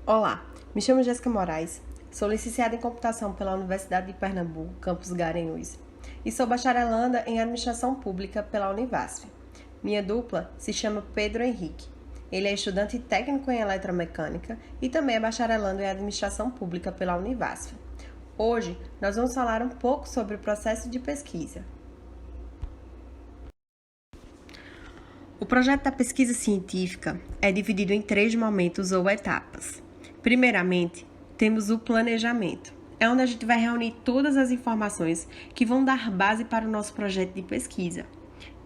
Olá, me chamo Jéssica Moraes, sou licenciada em Computação pela Universidade de Pernambuco, campus Garanhuns, e sou bacharelanda em Administração Pública pela Univasf. Minha dupla se chama Pedro Henrique. Ele é estudante técnico em Eletromecânica e também é bacharelando em Administração Pública pela Univasf. Hoje, nós vamos falar um pouco sobre o processo de pesquisa. O projeto da pesquisa científica é dividido em 3 momentos ou etapas. Primeiramente, temos o planejamento. É onde a gente vai reunir todas as informações que vão dar base para o nosso projeto de pesquisa.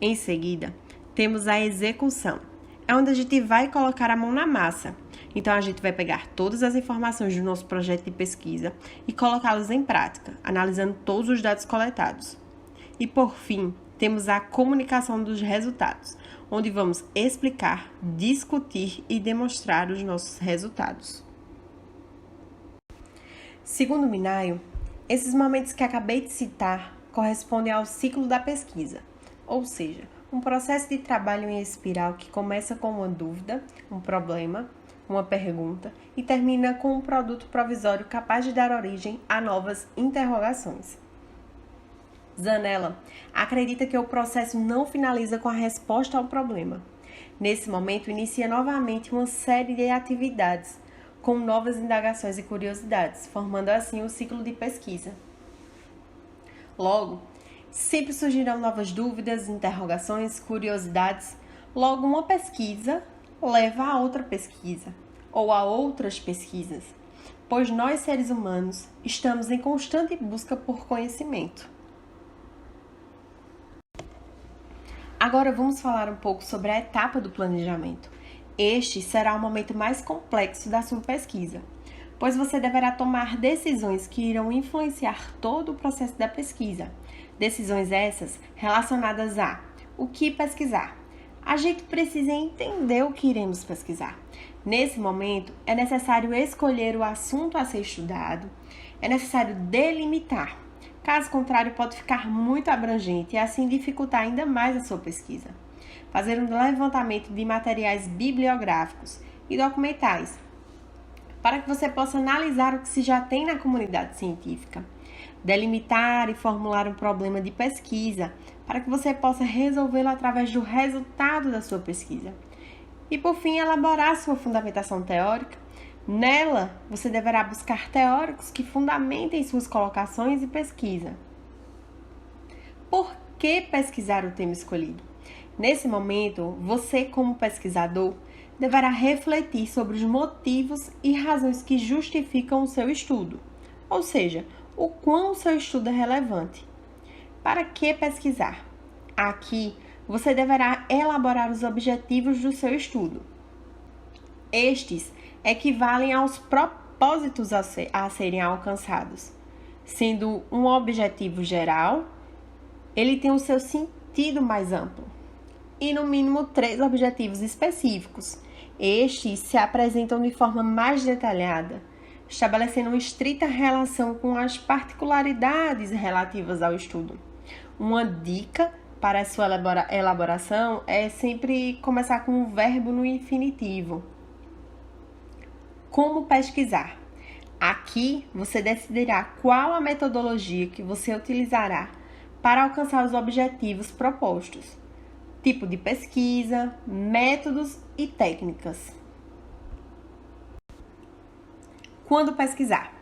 Em seguida, temos a execução. É onde a gente vai colocar a mão na massa. Então, a gente vai pegar todas as informações do nosso projeto de pesquisa e colocá-las em prática, analisando todos os dados coletados. E, por fim, temos a comunicação dos resultados, onde vamos explicar, discutir e demonstrar os nossos resultados. Segundo Minayo, esses momentos que acabei de citar correspondem ao ciclo da pesquisa, ou seja, um processo de trabalho em espiral que começa com uma dúvida, um problema, uma pergunta e termina com um produto provisório capaz de dar origem a novas interrogações. Zanella acredita que o processo não finaliza com a resposta ao problema. Nesse momento, inicia novamente uma série de atividades, com novas indagações e curiosidades, formando assim o ciclo de pesquisa. Logo, sempre surgirão novas dúvidas, interrogações, curiosidades. Logo, uma pesquisa leva a outra pesquisa, ou a outras pesquisas, pois nós, seres humanos, estamos em constante busca por conhecimento. Agora vamos falar um pouco sobre a etapa do planejamento. Este será o momento mais complexo da sua pesquisa, pois você deverá tomar decisões que irão influenciar todo o processo da pesquisa. Decisões essas relacionadas a o que pesquisar. A gente precisa entender o que iremos pesquisar. Nesse momento, é necessário escolher o assunto a ser estudado, é necessário delimitar. Caso contrário, pode ficar muito abrangente e assim dificultar ainda mais a sua pesquisa. Fazer um levantamento de materiais bibliográficos e documentais, para que você possa analisar o que se já tem na comunidade científica. Delimitar e formular um problema de pesquisa, para que você possa resolvê-lo através do resultado da sua pesquisa. E, por fim, elaborar sua fundamentação teórica. Nela, você deverá buscar teóricos que fundamentem suas colocações e pesquisa. Por que pesquisar o tema escolhido? Nesse momento, você, como pesquisador, deverá refletir sobre os motivos e razões que justificam o seu estudo, ou seja, o quão o seu estudo é relevante. Para que pesquisar? Aqui, você deverá elaborar os objetivos do seu estudo. Estes equivalem aos propósitos a serem alcançados. Sendo um objetivo geral, ele tem o seu sentido mais amplo. E no mínimo 3 objetivos específicos. Estes se apresentam de forma mais detalhada, estabelecendo uma estrita relação com as particularidades relativas ao estudo. Uma dica para a sua elaboração é sempre começar com um verbo no infinitivo. Como pesquisar? Aqui você decidirá qual a metodologia que você utilizará para alcançar os objetivos propostos. Tipo de pesquisa, métodos e técnicas. Quando pesquisar?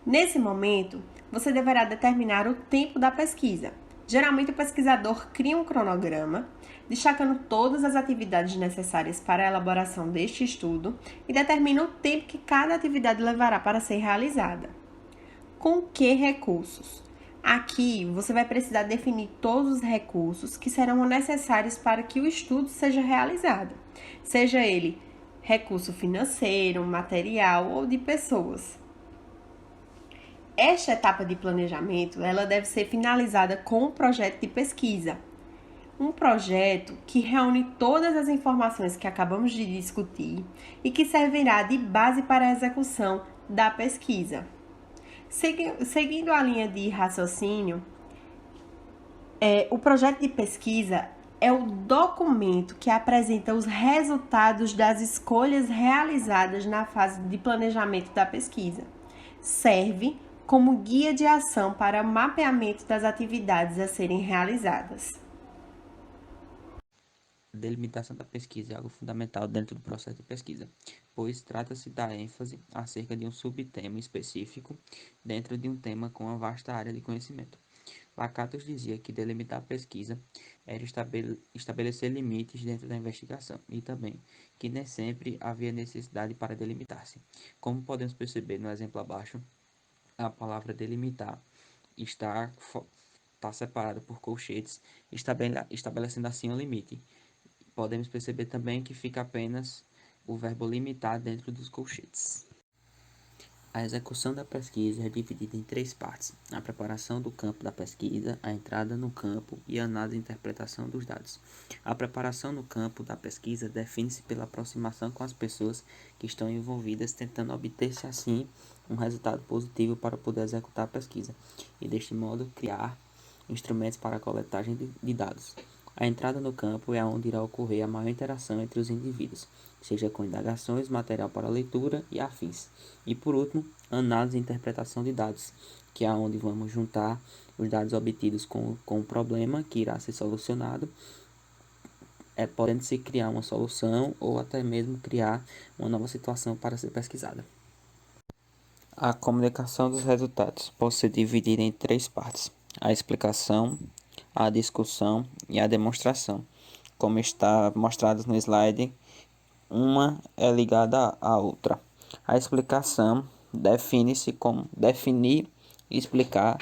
Nesse momento, você deverá determinar o tempo da pesquisa. Geralmente, o pesquisador cria um cronograma, destacando todas as atividades necessárias para a elaboração deste estudo e determina o tempo que cada atividade levará para ser realizada. Com que recursos? Aqui, você vai precisar definir todos os recursos que serão necessários para que o estudo seja realizado, seja ele recurso financeiro, material ou de pessoas. Esta etapa de planejamento, ela deve ser finalizada com um projeto de pesquisa. Um projeto que reúne todas as informações que acabamos de discutir e que servirá de base para a execução da pesquisa. Seguindo a linha de raciocínio, o projeto de pesquisa é o documento que apresenta os resultados das escolhas realizadas na fase de planejamento da pesquisa. Serve como guia de ação para o mapeamento das atividades a serem realizadas. A delimitação da pesquisa é algo fundamental dentro do processo de pesquisa, pois trata-se da ênfase acerca de um subtema específico dentro de um tema com uma vasta área de conhecimento. Lakatos dizia que delimitar a pesquisa era estabelecer limites dentro da investigação e também que nem sempre havia necessidade para delimitar-se. Como podemos perceber no exemplo abaixo, a palavra delimitar está separada por colchetes, estabelecendo assim um limite. Podemos perceber também que fica apenas o verbo limitar dentro dos colchetes. A execução da pesquisa é dividida em três partes: a preparação do campo da pesquisa, a entrada no campo e a análise e interpretação dos dados. A preparação no campo da pesquisa define-se pela aproximação com as pessoas que estão envolvidas, tentando obter-se assim um resultado positivo para poder executar a pesquisa e, deste modo, criar instrumentos para a coletagem de dados. A entrada no campo é onde irá ocorrer a maior interação entre os indivíduos, seja com indagações, material para leitura e afins. E por último, análise e interpretação de dados, que é onde vamos juntar os dados obtidos com o problema que irá ser solucionado, podendo-se criar uma solução ou até mesmo criar uma nova situação para ser pesquisada. A comunicação dos resultados pode ser dividida em três partes: a explicação, a discussão e a demonstração. Como está mostrado no slide, uma é ligada à outra. A explicação define-se como definir, explicar,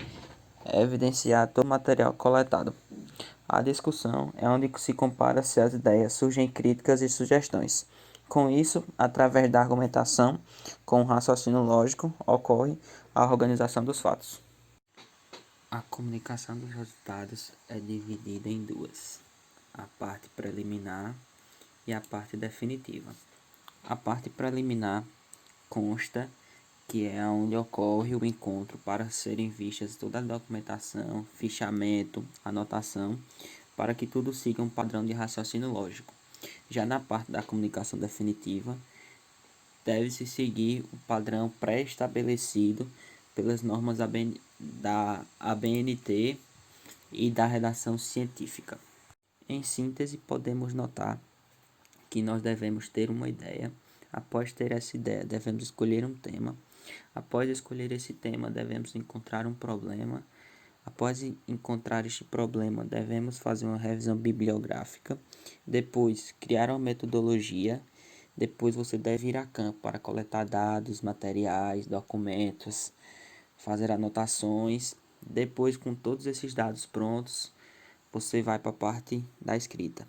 evidenciar todo o material coletado. A discussão é onde se compara se as ideias surgem críticas e sugestões. Com isso, através da argumentação, com o raciocínio lógico, ocorre a organização dos fatos. A comunicação dos resultados é dividida em duas: a parte preliminar e a parte definitiva. A parte preliminar consta que é onde ocorre o encontro para serem vistas toda a documentação, fichamento, anotação, para que tudo siga um padrão de raciocínio lógico. Já na parte da comunicação definitiva, deve-se seguir o padrão pré-estabelecido pelas normas da ABNT e da redação científica. Em síntese, podemos notar que nós devemos ter uma ideia. Após ter essa ideia, devemos escolher um tema. Após escolher esse tema, devemos encontrar um problema. Após encontrar este problema, devemos fazer uma revisão bibliográfica. Depois, criar uma metodologia. Depois, você deve ir a campo para coletar dados, materiais, documentos, fazer anotações. Depois, com todos esses dados prontos, você vai para a parte da escrita.